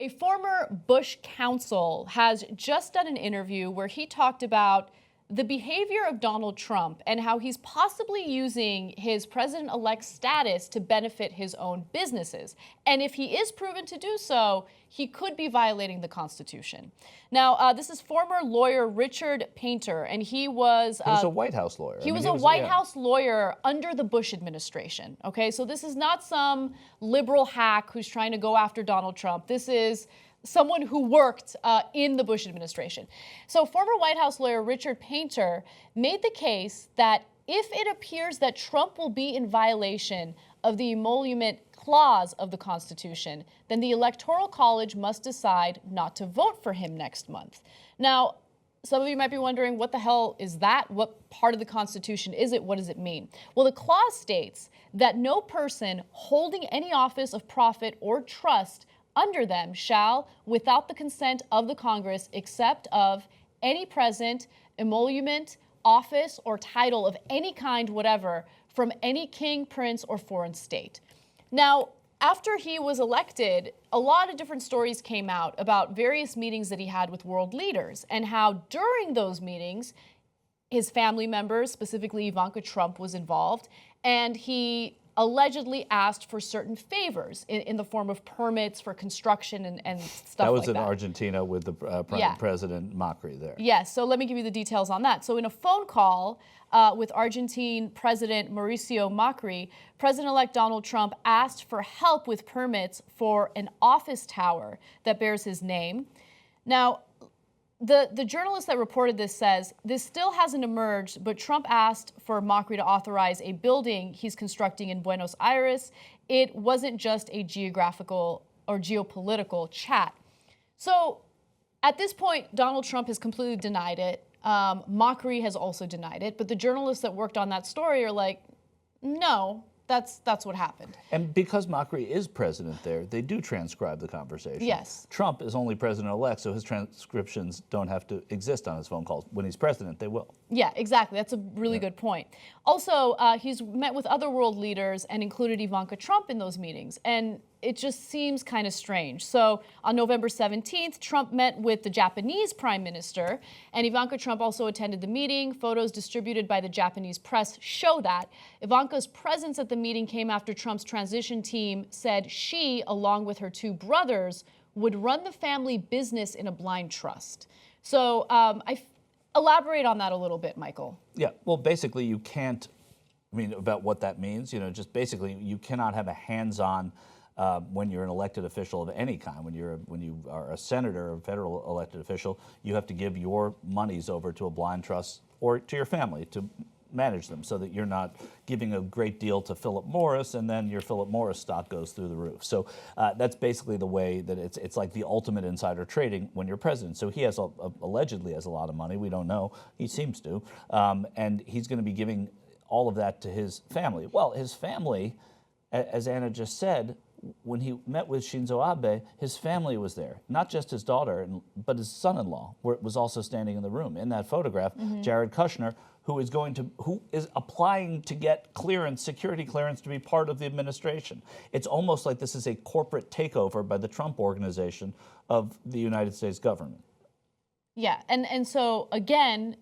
A former Bush counsel has just done an interview where he talked about the behavior of Donald Trump and how he's possibly using his president-elect status to benefit his own businesses. And if he is proven to do so, he could be violating the Constitution. Now, this is former lawyer Richard Painter, and he was a White House lawyer. He was a White House lawyer under the Bush administration. Okay, so this is not some liberal hack who's trying to go after Donald Trump. This is someone who worked in the Bush administration. So former White House lawyer Richard Painter made the case that if it appears that Trump will be in violation of the emolument clause of the Constitution, then the Electoral College must decide not to vote for him next month. Now, some of you might be wondering, what the hell is that? What part of the Constitution is it? What does it mean? Well, the clause states that no person holding any office of profit or trust under them shall, without the consent of the Congress, accept of any present, emolument, office, or title of any kind whatever from any king, prince, or foreign state. Now, after he was elected, a lot of different stories came out about various meetings that he had with world leaders and how during those meetings, his family members, specifically Ivanka Trump, was involved, and he allegedly asked for certain favors in the form of permits for construction and stuff like that. That was in Argentina with the President Macri there. Yes, so let me give you the details on that. So in a phone call with Argentine President Mauricio Macri, President-elect Donald Trump asked for help with permits for an office tower that bears his name. Now, the journalist that reported this says, this still hasn't emerged, but Trump asked for Macri to authorize a building he's constructing in Buenos Aires. It wasn't just a geographical or geopolitical chat. So at this point, Donald Trump has completely denied it. Macri has also denied it, but the journalists that worked on that story are like, no, that's what happened. And because Macri is president there, they do transcribe the conversation. Yes. Trump is only president-elect, so his transcriptions don't have to exist on his phone calls. When he's president, they will. Yeah, exactly. That's a really good point. Also, he's met with other world leaders and included Ivanka Trump in those meetings. And it just seems kind of strange. So on November 17th, Trump met with the Japanese prime minister, and Ivanka Trump also attended the meeting. Photos distributed by the Japanese press show that. Ivanka's presence at the meeting came after Trump's transition team said she, along with her two brothers, would run the family business in a blind trust. So elaborate on that a little bit, Michael. Yeah, well, basically you can't, about what that means, just basically you cannot have a hands-on when you're an elected official of any kind. When you are a senator or a federal elected official, you have to give your monies over to a blind trust or to your family to manage them, so that you're not giving a great deal to Philip Morris and then your Philip Morris stock goes through the roof. So that's basically the way that it's like the ultimate insider trading when you're president. So he has allegedly has a lot of money. We don't know. He seems to, and he's going to be giving all of that to his family. Well, his family, as Anna just said, when he met with Shinzo Abe, his family was there. Not just his daughter, but his son-in-law was also standing in the room. In that photograph, Jared Kushner, who is applying to get clearance, security clearance, to be part of the administration. It's almost like this is a corporate takeover by the Trump organization of the United States government. Yeah, and so again,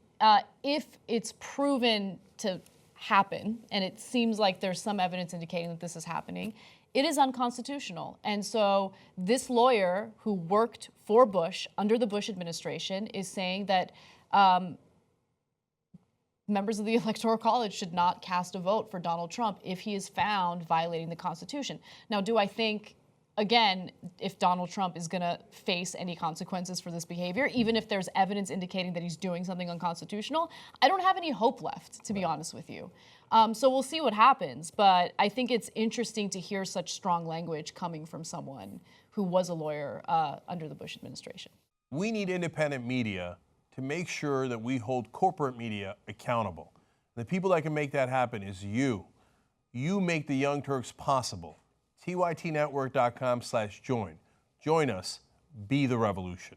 if it's proven to happen, and it seems like there's some evidence indicating that this is happening, it is unconstitutional. And so this lawyer who worked for Bush under the Bush administration is saying that members of the Electoral College should not cast a vote for Donald Trump if he is found violating the Constitution. Now, do I think, again, if Donald Trump is going to face any consequences for this behavior, even if there's evidence indicating that he's doing something unconstitutional, I don't have any hope left, to be honest with you. So we'll see what happens, but I think it's interesting to hear such strong language coming from someone who was a lawyer under the Bush administration. We need independent media to make sure that we hold corporate media accountable. The people that can make that happen is you. You make the Young Turks possible. tytnetwork.com/join. Join us. Be the revolution.